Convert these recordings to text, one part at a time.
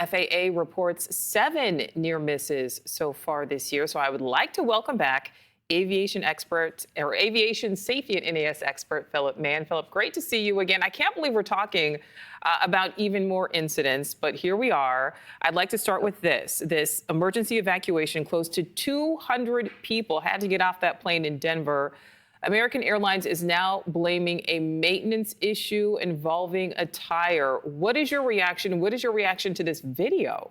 FAA reports 7 near misses so far this year. So I would like to welcome back aviation expert or aviation safety and NAS expert, Philip Mann. Philip, great to see you again. I can't believe we're talking about even more incidents, but here we are. I'd like to start with this emergency evacuation. Close to 200 people had to get off that plane in Denver. American Airlines is now blaming a maintenance issue involving a tire. What is your reaction? What is your reaction to this video?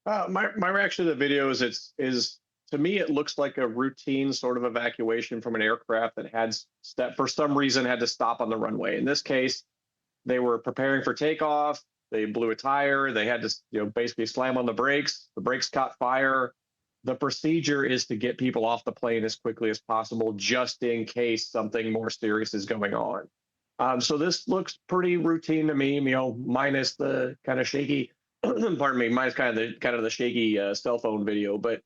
My reaction to the video is to me it looks like a routine sort of evacuation from an aircraft that for some reason had to stop on the runway. In this case, they were preparing for takeoff. They blew a tire. They had to basically slam on the brakes. The brakes caught fire. The procedure is to get people off the plane as quickly as possible, just in case something more serious is going on. So this looks pretty routine to me, minus the kind of shaky, pardon me, minus kind of the shaky cell phone video. But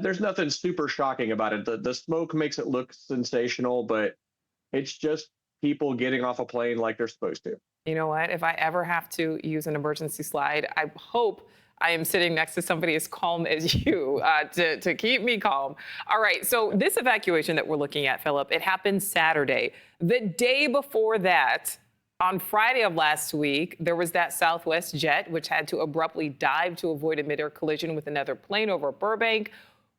there's nothing super shocking about it. The smoke makes it look sensational, but it's just people getting off a plane like they're supposed to. You know what? If I ever have to use an emergency slide, I hope I am sitting next to somebody as calm as you to keep me calm. All right, so this evacuation that we're looking at, Philip, it happened Saturday. The day before that, on Friday of last week, there was that Southwest jet, which had to abruptly dive to avoid a mid-air collision with another plane over Burbank.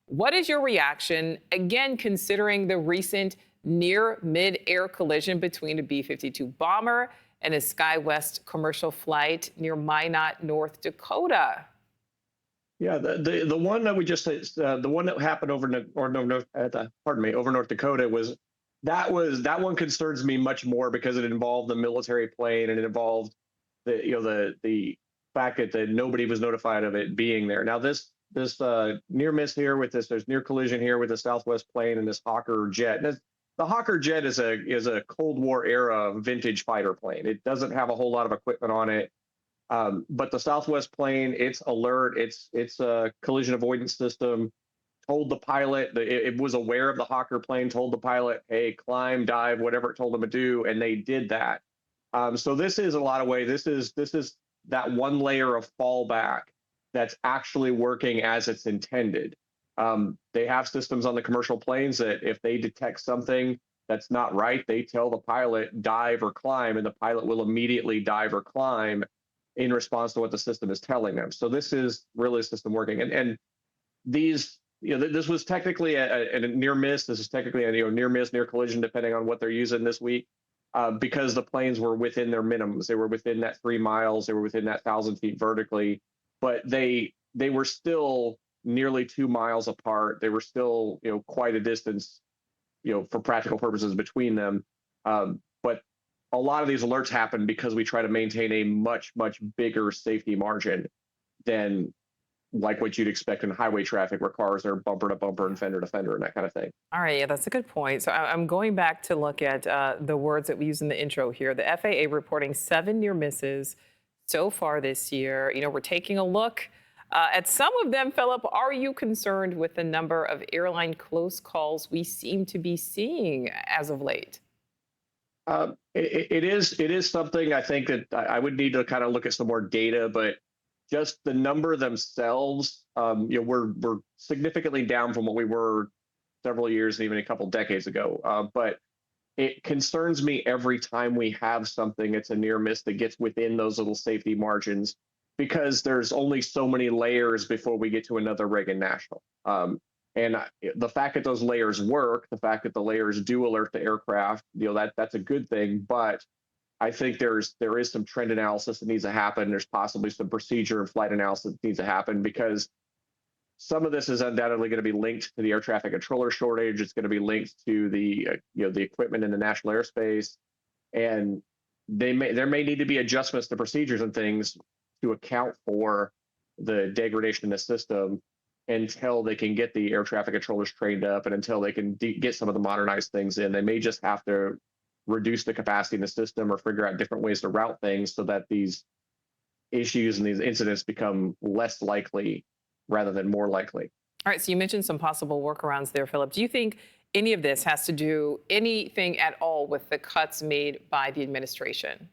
What is your reaction, again, considering the recent near mid-air collision between a B-52 bomber and a SkyWest commercial flight near Minot, North Dakota? Yeah, the one that we just the one that happened over North Dakota that one concerns me much more because it involved the military plane and it involved the fact that nobody was notified of it being there. Now this near miss here with there's near collision here with the Southwest plane and this Hawker jet. The Hawker jet is a Cold War era vintage fighter plane. It doesn't have a whole lot of equipment on it. But the Southwest plane, it's alert, it's a collision avoidance system, told the pilot, it was aware of the Hawker plane, told the pilot, hey, climb, dive, whatever it told them to do, and they did that. So this is a lot of ways, this is that one layer of fallback that's actually working as it's intended. They have systems on the commercial planes that if they detect something that's not right, they tell the pilot dive or climb, and the pilot will immediately dive or climb in response to what the system is telling them. So this is really a system working. And these, this was technically a near miss. This is technically a near miss, near collision, depending on what they're using this week, because the planes were within their minimums. They were within that 3 miles. They were within that 1,000 feet vertically, but they were still nearly 2 miles apart. They were still, quite a distance, for practical purposes between them. But a lot of these alerts happen because we try to maintain a much, much bigger safety margin than like what you'd expect in highway traffic where cars are bumper to bumper and fender to fender and that kind of thing. All right, yeah, that's a good point. So I'm going back to look at the words that we use in the intro here. The FAA reporting 7 near misses so far this year. We're taking a look at some of them. Philip, are you concerned with the number of airline close calls we seem to be seeing as of late? It is something I think that I would need to kind of look at some more data, but just the number themselves, we're significantly down from what we were several years, even a couple decades ago. But it concerns me every time we have something, it's a near miss that gets within those little safety margins, because there's only so many layers before we get to another Reagan National. And the fact that those layers work, the fact that the layers do alert the aircraft, that's a good thing. But I think there is some trend analysis that needs to happen. There's possibly some procedure and flight analysis that needs to happen, because some of this is undoubtedly going to be linked to the air traffic controller shortage. It's going to be linked to the the equipment in the national airspace, and there may need to be adjustments to procedures and things to account for the degradation in the system, until they can get the air traffic controllers trained up and until they can get some of the modernized things in. They may just have to reduce the capacity in the system or figure out different ways to route things so that these issues and these incidents become less likely rather than more likely. All right, so you mentioned some possible workarounds there, Philip. Do you think any of this has to do anything at all with the cuts made by the administration?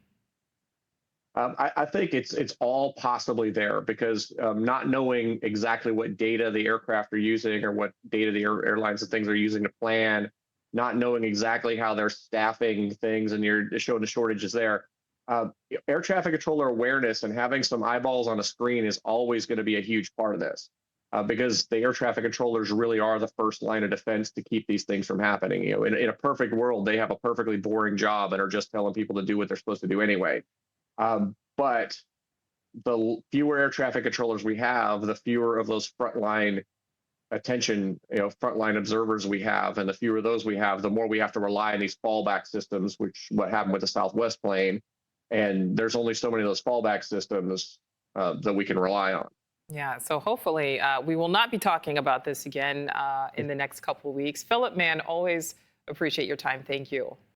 I think it's all possibly there because not knowing exactly what data the aircraft are using or what data the airlines and things are using to plan, not knowing exactly how they're staffing things, and you're showing the shortages there. Uh, Air traffic controller awareness and having some eyeballs on a screen is always going to be a huge part of this. Because the air traffic controllers really are the first line of defense to keep these things from happening. In a perfect world, they have a perfectly boring job and are just telling people to do what they're supposed to do anyway. But the fewer air traffic controllers we have, the fewer of those frontline attention, frontline observers we have, and the fewer of those we have, the more we have to rely on these fallback systems, which what happened with the Southwest plane. And there's only so many of those fallback systems that we can rely on. Yeah, so hopefully we will not be talking about this again in the next couple of weeks. Philip, man, always appreciate your time. Thank you.